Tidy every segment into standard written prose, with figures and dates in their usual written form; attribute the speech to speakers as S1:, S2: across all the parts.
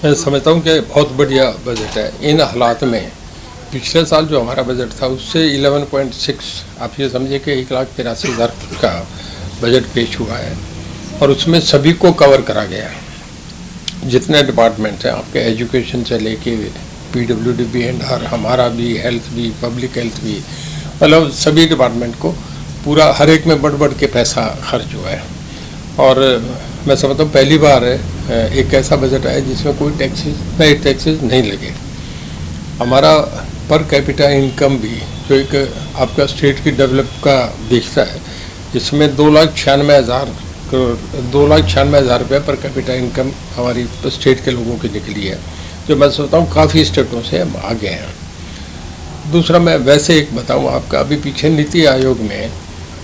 S1: मैं समझता हूँ कि बहुत बढ़िया बजट है। इन हालात में पिछले साल जो हमारा बजट था उससे 11.6, आप ये समझिए कि 1,83,000 का बजट पेश हुआ है और उसमें सभी को कवर करा गया है। जितने डिपार्टमेंट हैं आपके एजुकेशन से लेके PWD भी एंड हमारा भी, हेल्थ भी, पब्लिक हेल्थ भी, मतलब सभी डिपार्टमेंट को पूरा हर एक में बढ़ बढ़ के पैसा खर्च हुआ है। और मैं समझता हूँ पहली बार एक ऐसा बजट आया जिसमें कोई नए टैक्सेस नहीं लगे। हमारा पर कैपिटा इनकम भी जो एक आपका स्टेट की डेवलप का दिखता है, इसमें 2,96,000 रुपये पर कैपिटा इनकम हमारी स्टेट के लोगों की निकली है, जो मैं सोचता हूँ काफ़ी स्टेटों से हम आगे हैं। दूसरा मैं वैसे एक बताऊँ आपका, अभी पीछे नीति आयोग में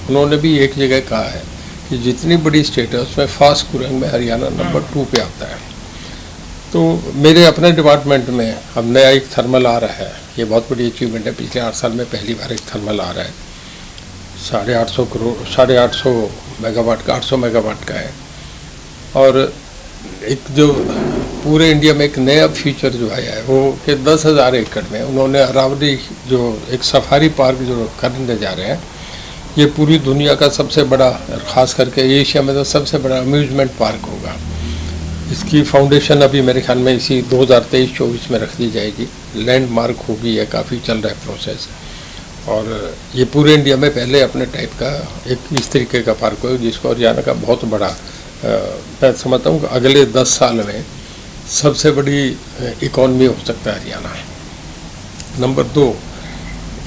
S1: उन्होंने भी एक जगह कहा है कि जितनी बड़ी स्टेट है उसमें फास्ट ग्रोइंग में हरियाणा नंबर 2 पे आता है। तो मेरे अपने डिपार्टमेंट में अब नया एक थर्मल आ रहा है, ये बहुत बड़ी अचीवमेंट है। पिछले 8 साल में पहली बार एक थर्मल आ रहा है, 850 मेगावाट का, 800 मेगावाट का है। और एक जो पूरे इंडिया में एक नया फीचर जो आया है वो कि 10,000 एकड़ में उन्होंने अरावली जो एक सफारी पार्क जो करने जा रहे हैं, ये पूरी दुनिया का सबसे बड़ा, ख़ास करके एशिया में तो सबसे बड़ा अम्यूज़मेंट पार्क होगा। इसकी फाउंडेशन अभी मेरे ख्याल में इसी 2023-24 में रख दी जाएगी। लैंडमार्क होगी, यह काफ़ी चल रहा है प्रोसेस। और ये पूरे इंडिया में पहले अपने टाइप का एक इस तरीके का पार्क होगा जिसको हरियाणा का बहुत बड़ा, मैं समझता हूँ अगले 10 साल में सबसे बड़ी इकॉनमी हो सकता है हरियाणा। नंबर 2,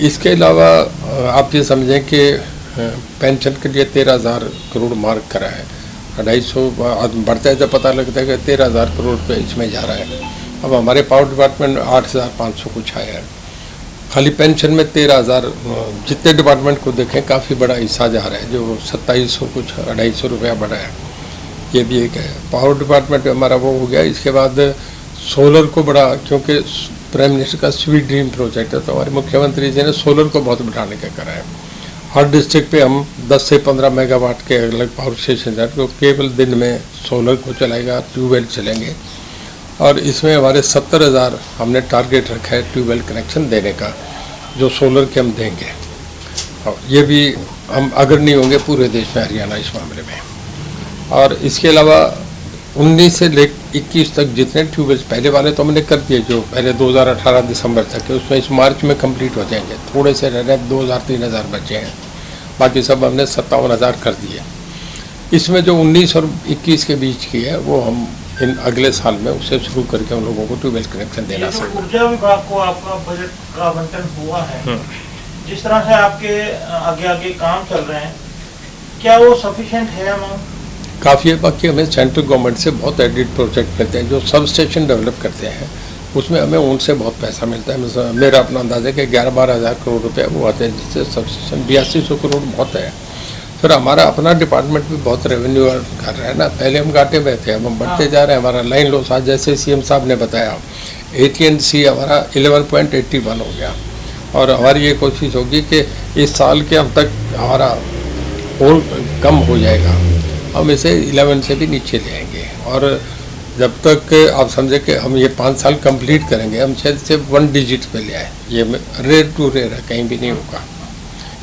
S1: इसके अलावा आप ये समझें कि पेंशन के लिए 13,000 करोड़ मार्क करा है। 250 बढ़ता है जब पता लगता है कि 13,000 करोड़ रुपये इसमें जा रहा है। अब हमारे पावर डिपार्टमेंट में 8,500 कुछ आया है। खाली पेंशन में 13,000, जितने डिपार्टमेंट को देखें काफ़ी बड़ा हिस्सा जा रहा है, जो 2700 कुछ 250 रुपया बढ़ा है। ये भी एक है। पावर डिपार्टमेंट हमारा वो हो गया। इसके बाद सोलर को बड़ा, क्योंकि प्राइम मिनिस्टर का स्वीट ड्रीम प्रोजेक्ट है, तो हमारे मुख्यमंत्री जी ने सोलर को बहुत बढ़ाने का करा है। हर डिस्ट्रिक्ट पे हम 10 से 15 मेगावाट के अलग पावर स्टेशन है, तो केवल दिन में सोलर को चलाएगा, ट्यूबवेल चलेंगे। और इसमें हमारे 70,000 हमने टारगेट रखा है ट्यूबवेल कनेक्शन देने का, जो सोलर के हम देंगे। और ये भी हम अग्रणी होंगे पूरे देश में, हरियाणा इस मामले में। और इसके अलावा 19 से लेकर 21 तक जितने ट्यूबवेल्स पहले वाले तो हमने कर दिए, जो पहले 2018 दिसंबर तक है, उसमें इस मार्च में कंप्लीट हो जाएंगे। थोड़े से रह रहे 2,000-3,000 बचे हैं, बाकी सब हमने 57,000 कर दिए। इसमें जो 19 और 21 के बीच की है वो हम इन अगले साल में उसे शुरू करके हम लोगों को ट्यूबवेल कनेक्शन देना सकते हैं।
S2: ऊर्जा विभाग को आपका बजट का आवंटन हुआ है, जिस तरह से आपके आगे आगे काम चल रहे हैं, क्या वो सफिशिएंट है अमाउंट?
S1: काफ़ी है। बाकी हमें सेंट्रल गवर्नमेंट से बहुत एडिट प्रोजेक्ट मिलते हैं, जो सब स्टेशन डेवलप करते हैं, उसमें हमें उनसे बहुत पैसा मिलता है। मेरा अपना अंदाज़ा है कि 11-12 हज़ार करोड़ रुपये वो आते हैं, जिससे सब स्टेशन 8200 करोड़ बहुत है। फिर हमारा अपना डिपार्टमेंट भी बहुत रेवेन्यू कर रहा है ना। पहले हम घाटे में थे, अब हम बढ़ते जा रहे हैं। हमारा लाइन लॉस आज जैसे CM साहब ने बताया, AT&C हमारा 11.81 हो गया। और हमारी ये कोशिश होगी कि इस साल के अंत तक हमारा और कम हो जाएगा, हम इसे 11 से भी नीचे ले आएंगे। और जब तक आप समझे कि हम ये 5 साल कंप्लीट करेंगे, हम शायद से 1 डिजिट पे ले आए। ये रेयर टू रेयर है, कहीं भी नहीं होगा।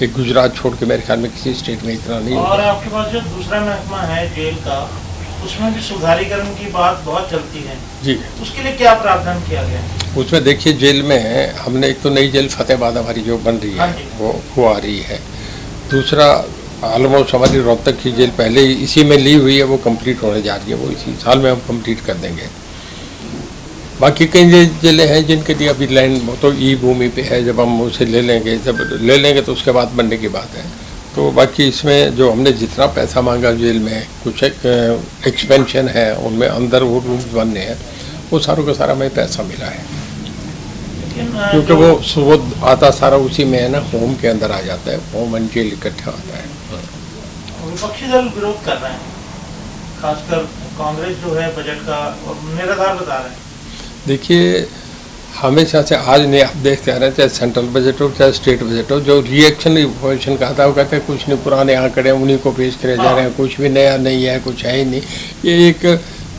S1: एक गुजरात छोड़ के मेरे ख्याल में किसी स्टेट में इतना नहीं होगा।
S2: और आपके पास जो दूसरा महकमा है जेल का, उसमें भी सुधारीकरण की बात बहुत चलती है
S1: जी,
S2: उसके लिए क्या प्रावधान किया गया है?
S1: उसमें देखिए, जेल में हमने एक तो नई जेल फतेहाबाद हमारी जो बन रही है वो आ रही है। दूसरा ऑलमोस्ट हमारी रोहतक की जेल पहले इसी में ली हुई है, वो कंप्लीट होने जा रही है, वो इसी साल में हम कंप्लीट कर देंगे। बाकी कई जेलें हैं जिनके लिए अभी लैंड तो भूमि पे है, जब हम उसे ले लेंगे तो उसके बाद बनने की बात है। तो बाकी इसमें जो हमने जितना पैसा मांगा जेल में, कुछ एक एक्सपेंशन है उनमें, अंदर वो रूम्स बनने हैं, वो सारों का सारा हमें पैसा मिला है, क्योंकि वो आता सारा उसी में है ना, होम के अंदर आ जाता है, होम एंड जेल इकट्ठा आता है।
S2: विपक्षी दल विरोध कर रहे हैं, खासकर कांग्रेस जो है बजट का निराधार बता रहे हैं।
S1: देखिए, हमेशा से आज नहीं, आप देखते आ रहे हैं, चाहे सेंट्रल बजट हो चाहे स्टेट बजट हो, जो रिएक्शन अपोजिशन का था वो कहते हैं कुछ नहीं, पुराने आंकड़े उन्हीं को पेश करे जा रहे हैं, कुछ भी नया नहीं है, कुछ है ही नहीं। ये एक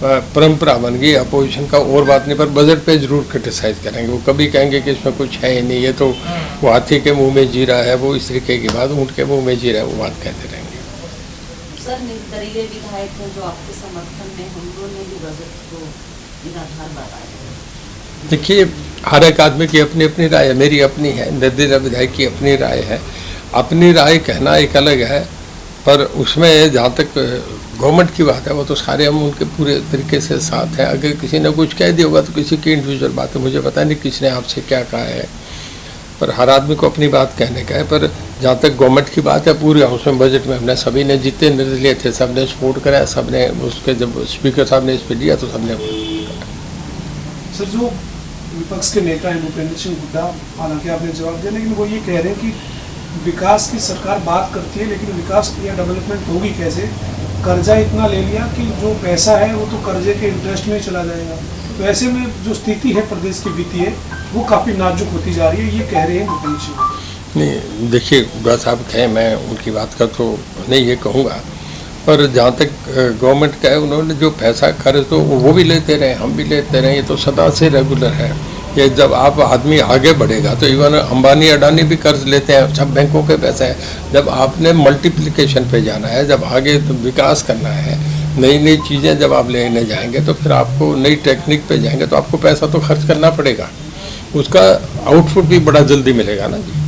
S1: परंपरा बन गई अपोजिशन का, और बात नहीं, पर बजट पे जरूर क्रिटिसाइज करेंगे। वो कभी कहेंगे कि इसमें कुछ है ही नहीं, ये तो वो हाथी के मुंह में जी रहा है, वो इस तरीके की बात, ऊँट के मुंह में जी रहा है, वो बात कहते रहेंगे।
S3: सर, निर्दलीय विधायक हैं जो आपके समर्थन में, हम लोगों ने भी बजट को निराधार बताया।
S1: देखिए, हर एक आदमी की अपनी अपनी राय है, मेरी अपनी है, निर्दलीय विधायक की अपनी राय है। अपनी राय कहना एक अलग है, पर उसमें जहाँ तक गवर्नमेंट की बात है वो तो सारे हम उनके पूरे तरीके से साथ हैं। अगर किसी ने कुछ कह दिया होगा तो किसी की इंडिविजुअल बात है, मुझे पता नहीं किसने आपसे क्या कहा है, पर हर आदमी को अपनी बात कहने का है। पर जहाँ तक गवर्नमेंट की बात है, पूरे हाउस में बजट में हमने सभी ने, जितने निर्दलीय थे सब ने सपोर्ट कराया, सब ने उसके, जब स्पीकर साहब ने इस पर दिया तो सब ने।
S4: सर, जो विपक्ष के नेता हैं भूपेंद्र सिंह हुड्डा, हालांकि आपने जवाब दिया, लेकिन वो ये कह रहे हैं कि विकास की सरकार बात करती है, लेकिन विकास या डेवलपमेंट होगी कैसे? कर्जा इतना ले लिया कि जो पैसा है वो तो कर्जे के इंटरेस्ट में चला जाएगा। तो ऐसे में जो स्थिति है प्रदेश की वित्तीय, वो काफ़ी नाजुक होती जा रही है, ये कह रहे हैं भूपेंद्र सिंह।
S1: नहीं, देखिए गुप्ता साहब कहें, मैं उनकी बात का तो नहीं ये कहूँगा, पर जहाँ तक गवर्नमेंट का है, उन्होंने जो पैसा खर्च तो वो भी लेते रहे, हम भी लेते रहे, ये तो सदा से रेगुलर है। ये जब आप आदमी आगे बढ़ेगा तो इवन अंबानी अडानी भी कर्ज लेते हैं, सब बैंकों के पैसे हैं। जब आपने मल्टीप्लिकेशन पे जाना है, जब आगे तो विकास करना है, नई नई चीज़ें जब आप लेने जाएंगे तो फिर आपको नई टेक्निक पे जाएंगे तो आपको पैसा तो खर्च करना पड़ेगा, उसका आउटपुट भी बड़ा जल्दी मिलेगा ना जी।